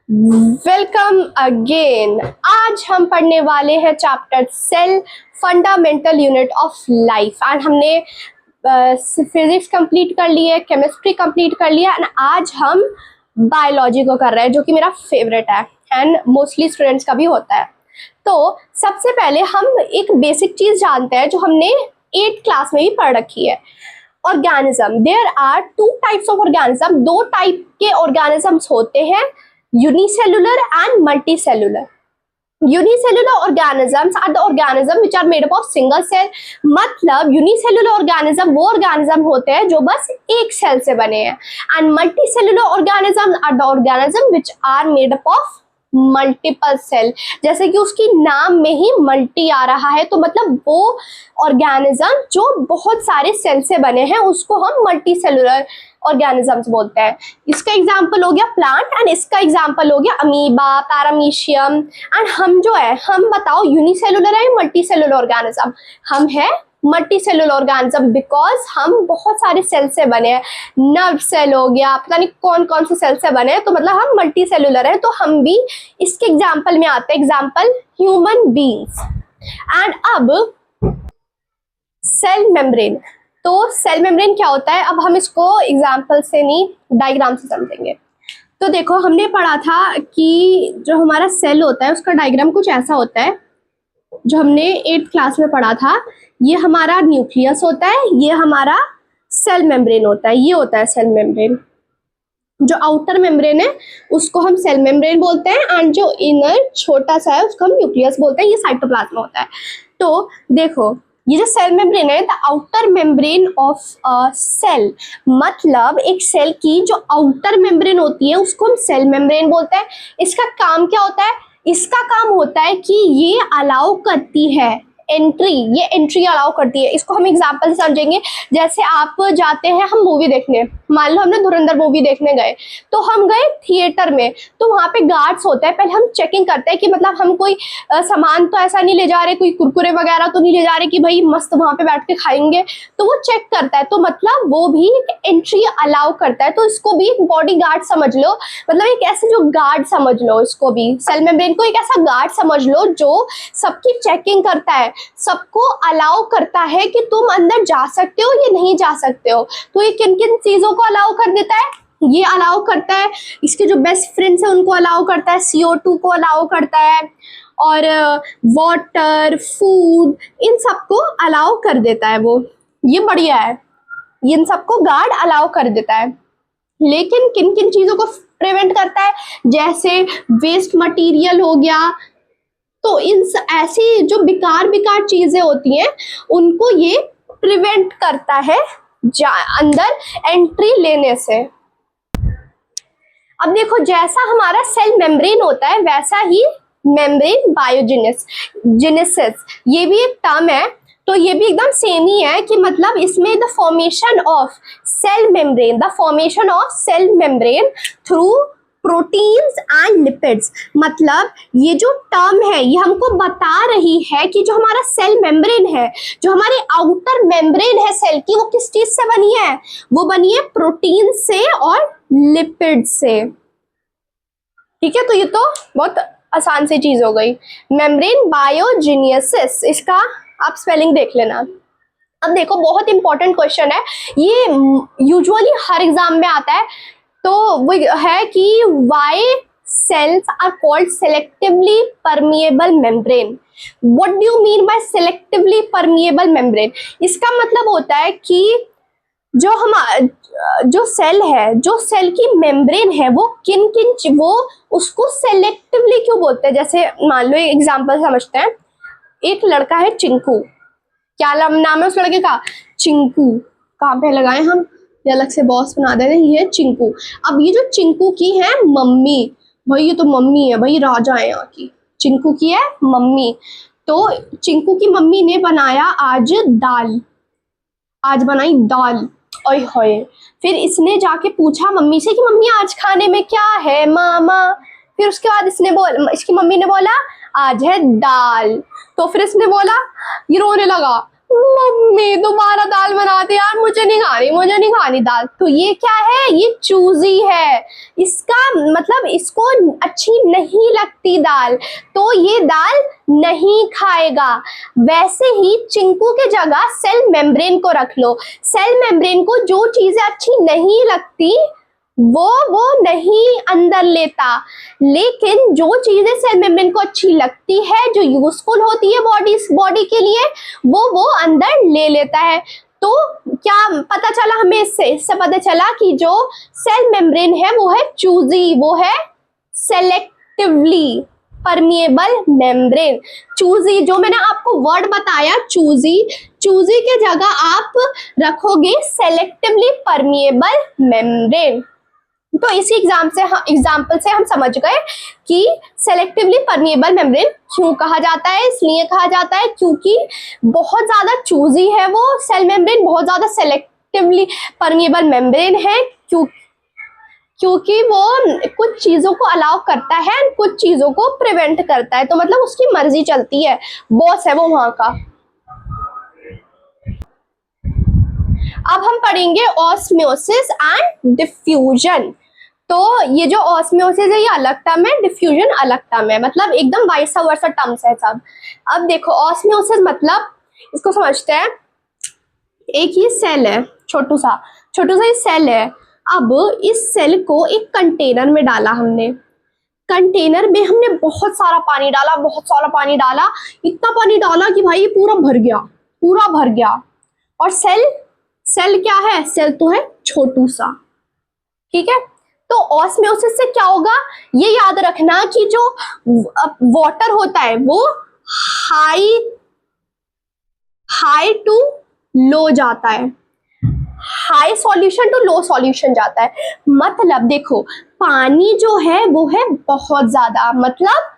Welcome again. आज हम पढ़ने वाले हैं chapter cell fundamental unit of life and हमने फिजिक्स कंप्लीट कर ली है, केमिस्ट्री कंप्लीट कर लिया एंड आज हम बायोलॉजी को कर रहे हैं जो कि मेरा फेवरेट है एंड मोस्टली स्टूडेंट्स का भी होता है। तो सबसे पहले हम एक बेसिक चीज जानते हैं जो हमने 8th क्लास में भी पढ़ रखी है। Organism, there are two types of organism. दो टाइप के ऑर्गेनिजम्स होते हैं, unicellular and multicellular. Unicellular organisms are the organism which are made up of single cell. मतलब unicellular organism वो organism होते हैं जो बस एक सेल से बने हैं and multicellular organisms are the organism which are made up of multiple cell. जैसे कि उसकी नाम में ही मल्टी आ रहा है तो मतलब वो ऑर्गेनिज्म जो बहुत सारे सेल से बने हैं उसको हम मल्टी सेलुलर ऑर्गेनिजम्स बोलते हैं। इसका एग्जांपल हो गया प्लांट एंड इसका एग्जांपल हो गया अमीबा, पैरामीशियम एंड हम जो है, हम बताओ यूनिसेलुलर है या मल्टी सेलुलर ऑर्गेनिज्म? हम है मल्टी सेलुलर ऑर्गेनिज्म बिकॉज हम बहुत सारे सेल से बने हैं। नर्व सेल हो गया, पता नहीं कौन कौन से सेल से बने हैं, तो मतलब हम मल्टी सेलुलर है। तो हम भी इसके एग्जाम्पल में आते हैं, एग्जाम्पल ह्यूमन बींग्स। एंड अब सेल मेम्ब्रेन। तो सेल मेम्ब्रेन क्या होता है, अब हम इसको एग्जाम्पल से नहीं डायग्राम से समझेंगे। तो देखो हमने पढ़ा था कि जो हमारा सेल होता है उसका डायग्राम कुछ ऐसा होता है, जो हमने 8th क्लास में पढ़ा था। ये हमारा न्यूक्लियस होता है, ये हमारा सेल मेम्ब्रेन होता है, ये होता है सेल मेम्ब्रेन। जो आउटर मेम्ब्रेन है उसको हम सेल मेम्ब्रेन बोलते हैं एंड जो इनर छोटा सा है उसको हम न्यूक्लियस बोलते हैं। ये साइटोप्लाज्म होता है। तो देखो ये जो सेल मेम्ब्रेन है, the outer membrane of a cell, मतलब एक सेल की जो आउटर मेम्ब्रेन होती है उसको हम सेल मेम्ब्रेन बोलते हैं। इसका काम क्या होता है? इसका काम होता है कि ये अलाउ करती है एंट्री, ये एंट्री अलाउ करती है। इसको हम एग्जांपल से समझेंगे। जैसे आप जाते हैं हम मूवी देखने, मान लो हमने धुरंधर मूवी देखने गए, तो हम गए थिएटर में, तो वहाँ पे गार्ड्स होते हैं। पहले हम चेकिंग करते हैं कि मतलब हम कोई सामान तो ऐसा नहीं ले जा रहे, कोई कुरकुरे वगैरह तो नहीं ले जा रहे कि भाई मस्त वहाँ पे बैठ के खाएंगे, तो वो चेक करता है। तो मतलब वो भी एंट्री अलाउ करता है। तो इसको भी एक बॉडी गार्ड समझ लो, मतलब एक ऐसे जो गार्ड समझ लो, इसको भी सेल मेम्ब्रेन को एक ऐसा गार्ड समझ लो जो सबकी चेकिंग करता है, सबको अलाउ करता है कि तुम अंदर जा सकते हो या नहीं जा सकते हो। तो ये किन किन चीजों को अलाउ कर देता है? ये अलाउ करता है, इसके जो बेस्ट फ्रेंड्स हैं उनको अलाउ करता है, CO2 को अलाउ करता है और वाटर, फूड, इन सबको अलाउ कर देता है वो। ये बढ़िया है, इन सबको गार्ड अलाउ कर देता है। लेकिन किन किन चीजों को प्रिवेंट करता है? जैसे वेस्ट मटेरियल हो गया, तो इन ऐसी जो बेकार चीजें होती हैं उनको ये प्रिवेंट करता है अंदर एंट्री लेने से। अब देखो जैसा हमारा सेल मेम्ब्रेन होता है वैसा ही मेम्ब्रेन बायोजेनेसिस, ये भी एक टर्म है। तो ये भी एकदम सेम ही है कि मतलब इसमें the formation of cell membrane through proteins and lipids. मतलब ये जो टर्म है ये हमको बता रही है कि जो हमारा सेल मेम्ब्रेन है, जो हमारी आउटर मेम्ब्रेन है सेल की, वो किस चीज से बनी है? वो बनी है प्रोटीन से और लिपिड से। ठीक है, तो ये तो बहुत आसान सी चीज हो गई। मेम्ब्रेन बायोजेनेसिस, इसका आप स्पेलिंग देख लेना। अब देखो बहुत इंपॉर्टेंट क्वेश्चन है, ये यूजुअली हर एग्जाम में आता है। तो वो है कि why cells are called selectively permeable membrane? What do you mean by selectively permeable membrane? इसका मतलब होता है कि जो सेल है, जो सेल की मेम्ब्रेन है, वो वो उसको सेलेक्टिवली क्यों बोलते हैं? जैसे मान लो एक एग्जांपल समझते हैं। एक लड़का है चिंकू, क्या नाम है उस लड़के का? चिंकू। कहाँ पे लगाए हम, ये अलग से बॉस बना दे रहे हैं, ये चिंकू। अब ये जो चिंकू की है मम्मी, भाई ये तो मम्मी है, भाई राजा है यहाँ की, चिंकू की है मम्मी। तो चिंकू की मम्मी ने बनाया आज दाल, आज बनाई दाल, ओए होए। फिर इसने जाके पूछा मम्मी से कि मम्मी आज खाने में क्या है मामा? फिर उसके बाद इसकी मम्मी ने बोला आज है दाल। तो फिर इसने बोला, ये रोने लगा, मम्मी दोबारा दाल बनाते यार, मुझे नहीं खानी दाल। तो ये क्या है, ये चूजी है, इसका मतलब इसको अच्छी नहीं लगती दाल, तो ये दाल नहीं खाएगा। वैसे ही चिंकू के जगह सेल मेम्ब्रेन को रख लो। सेल मेम्ब्रेन को जो चीजें अच्छी नहीं लगती वो नहीं अंदर लेता, लेकिन जो चीजें सेल मेम्ब्रेन को अच्छी लगती है, जो यूजफुल होती है बॉडी के लिए, वो अंदर ले लेता है। तो क्या पता चला हमें, इससे पता चला कि जो सेल मेम्ब्रेन है वो है चूजी, वो है सेलेक्टिवली परमिएबल मेम्ब्रेन। चूजी, जो मैंने आपको वर्ड बताया चूजी, चूजी के जगह आप रखोगे सेलेक्टिवली परमिएबल मेम्ब्रेन। तो इसी एग्जाम्पल से हम समझ गए कि सेलेक्टिवली परमिएबल मेम्ब्रेन क्यों कहा जाता है। इसलिए कहा जाता है क्योंकि बहुत ज्यादा चूजी है वो सेल मेम्ब्रेन, बहुत ज्यादा सेलेक्टिवली परमिएबल मेम्ब्रेन है, क्योंकि वो कुछ चीजों को अलाउ करता है, कुछ चीजों को प्रिवेंट करता है। तो मतलब उसकी मर्जी चलती है, बॉस है वो वहां का। अब हम पढ़ेंगे ऑस्मियोसिस एंड डिफ्यूजन। तो ये जो ऑस्मियोसिस है ये अलग टर्म है, डिफ्यूजन अलग टर्म है, मतलब एकदम वाइस वर्सा टर्म्स है सब। अब देखो ऑस्मियोसिस मतलब, इसको समझते हैं। एक ही सेल है, छोटू सा ये सेल है। अब इस सेल को एक कंटेनर में डाला हमने, कंटेनर में हमने बहुत सारा पानी डाला, इतना पानी डाला कि भाई ये पूरा भर गया। और सेल क्या है, सेल तो है छोटू सा, ठीक है। तो ऑस्मियोसिस से क्या होगा, ये याद रखना कि जो वाटर होता है वो हाई टू लो जाता है, high solution to low solution जाता है। मतलब देखो पानी जो है वो है बहुत ज्यादा, मतलब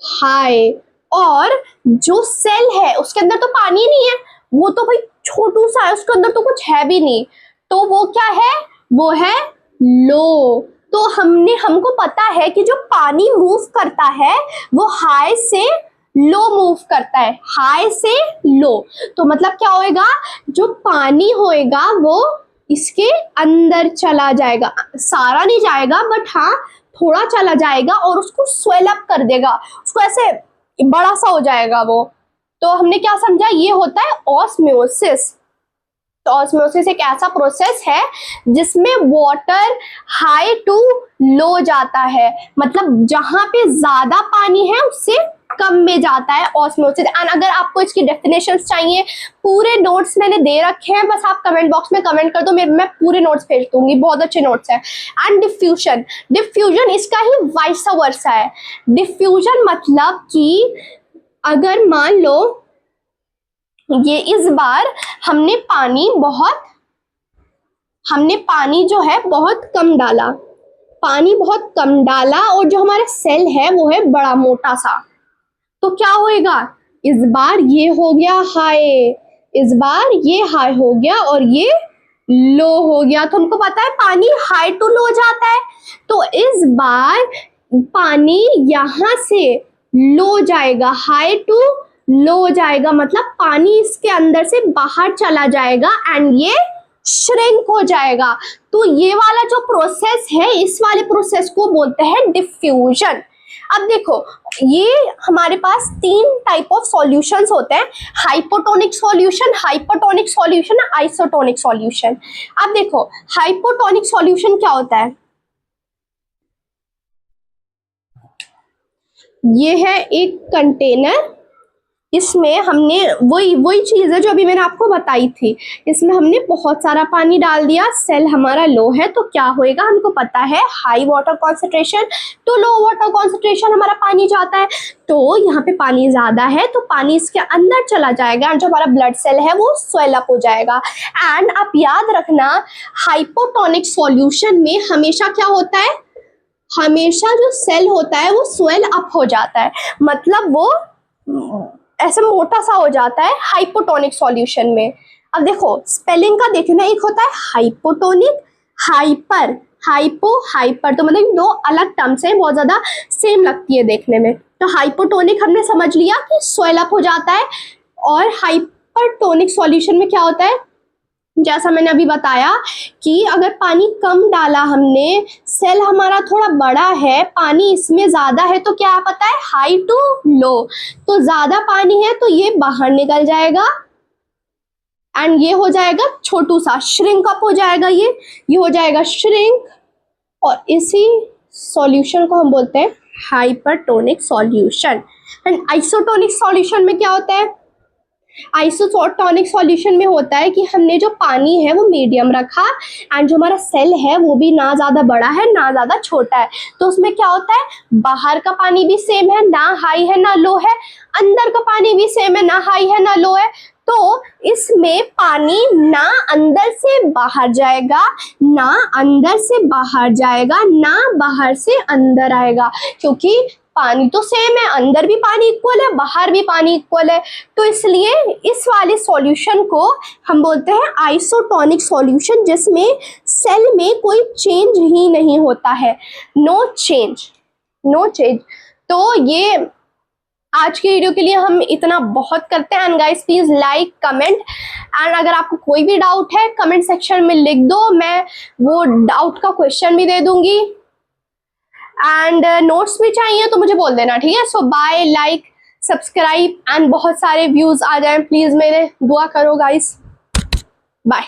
हाई, और जो सेल है उसके अंदर तो पानी नहीं है, वो तो भाई छोटू सा है, उसके अंदर तो कुछ है भी नहीं, तो वो क्या है, वो है लो। तो हमको पता है कि जो पानी मूव करता है वो हाई से लो मूव करता है, हाई से लो। तो मतलब क्या होएगा, जो पानी होएगा वो इसके अंदर चला जाएगा, सारा नहीं जाएगा बट हाँ थोड़ा चला जाएगा, और उसको स्वेल अप कर देगा, उसको ऐसे बड़ा सा हो जाएगा वो। तो हमने क्या समझा, ये होता है ऑस्मियोसिस। तो ऑस्मियोसिस एक ऐसा प्रोसेस है जिसमें वाटर हाई टू लो जाता है, मतलब जहां पे ज्यादा पानी है उससे कम में जाता है ऑस्मोसिस। एंड अगर आपको इसकी डेफिनेशंस चाहिए, पूरे नोट्स मैंने दे रखे हैं, बस आप कमेंट बॉक्स में कमेंट कर दो, मैं पूरे नोट्स भेज दूंगी, बहुत अच्छे नोट्स हैं। एंड डिफ्यूजन इसका ही वाइस वर्सा है। डिफ्यूजन मतलब कि अगर मान लो ये इस बार हमने पानी जो है बहुत कम डाला, और जो हमारा सेल है वो है बड़ा मोटा सा, तो क्या होएगा, इस बार ये हो गया हाई, इस बार ये हाई हो गया और ये लो हो गया। तो हमको पता है पानी हाई टू लो जाता है, तो इस बार पानी यहां से लो जाएगा, हाई टू लो जाएगा, मतलब पानी इसके अंदर से बाहर चला जाएगा एंड ये श्रिंक हो जाएगा। तो ये वाला जो प्रोसेस है, इस वाले प्रोसेस को बोलते हैं डिफ्यूजन। अब देखो ये हमारे पास 3 टाइप ऑफ सॉल्यूशंस होते हैं, hypotonic solution, hypertonic solution, isotonic solution. अब देखो हाइपोटोनिक सॉल्यूशन क्या होता है, ये है एक कंटेनर, इसमें हमने वही चीज है जो अभी मैंने आपको बताई थी, इसमें हमने बहुत सारा पानी डाल दिया, सेल हमारा लो है, तो क्या होएगा, हमको पता है high water concentration to low water concentration हमारा पानी जाता है। तो यहाँ पे पानी ज्यादा है तो पानी इसके अंदर चला जाएगा, जो हमारा ब्लड सेल है वो स्वेल अप हो जाएगा। एंड आप याद रखना हाइपोटोनिक सॉल्यूशन में हमेशा क्या होता है, हमेशा जो सेल होता है वो स्वेल अप हो जाता है, मतलब वो ऐसे मोटा सा हो जाता है हाइपोटोनिक सॉल्यूशन में। अब देखो स्पेलिंग का देखना, एक होता है हाइपोटोनिक, हाइपर, हाइपो, हाइपर, तो मतलब 2 अलग टर्म्स हैं, बहुत ज्यादा सेम लगती है देखने में। तो हाइपोटोनिक हमने समझ लिया कि स्वेल अप हो जाता है, और हाइपरटोनिक सॉल्यूशन में क्या होता है, जैसा मैंने अभी बताया कि अगर पानी कम डाला हमने, सेल हमारा थोड़ा बड़ा है, पानी इसमें ज्यादा है, तो क्या पता है, हाई टू लो, तो ज्यादा पानी है तो ये बाहर निकल जाएगा एंड ये हो जाएगा छोटू सा, श्रिंक अप हो जाएगा, ये हो जाएगा श्रिंक, और इसी सॉल्यूशन को हम बोलते हैं hypertonic solution. And isotonic solution में क्या होता है, आइसोटोनिक सॉल्यूशन में होता है कि हमने जो पानी है वो मीडियम रखा एंड जो हमारा सेल है वो भी ना ज़्यादा बड़ा है ना ज़्यादा छोटा है, तो उसमें क्या होता है, बाहर का पानी भी सेम है, ना हाई है ना लो है, अंदर का पानी भी सेम है, ना हाई है ना लो है, तो इसमें पानी ना अंदर से बाहर जाएगा, ना अंदर से बाहर जाएगा, ना बाहर से अंदर आएगा, क्योंकि पानी तो सेम है, अंदर भी पानी इक्वल है, बाहर भी पानी इक्वल है, तो इसलिए इस वाले सॉल्यूशन को हम बोलते हैं आइसोटोनिक सॉल्यूशन, जिसमें सेल में कोई चेंज ही नहीं होता है, नो चेंज। तो ये आज की वीडियो के लिए हम इतना बहुत करते हैं। And guys please like comment, and अगर आपको कोई भी डाउट है कमेंट सेक्शन में लिख दो, मैं वो डाउट का क्वेश्चन भी दे दूंगी, एंड नोट्स भी चाहिए तो मुझे बोल देना, ठीक है। सो बाय, लाइक, सब्सक्राइब एंड बहुत सारे व्यूज आ जाएं प्लीज, मेरे दुआ करो गाइस, बाय।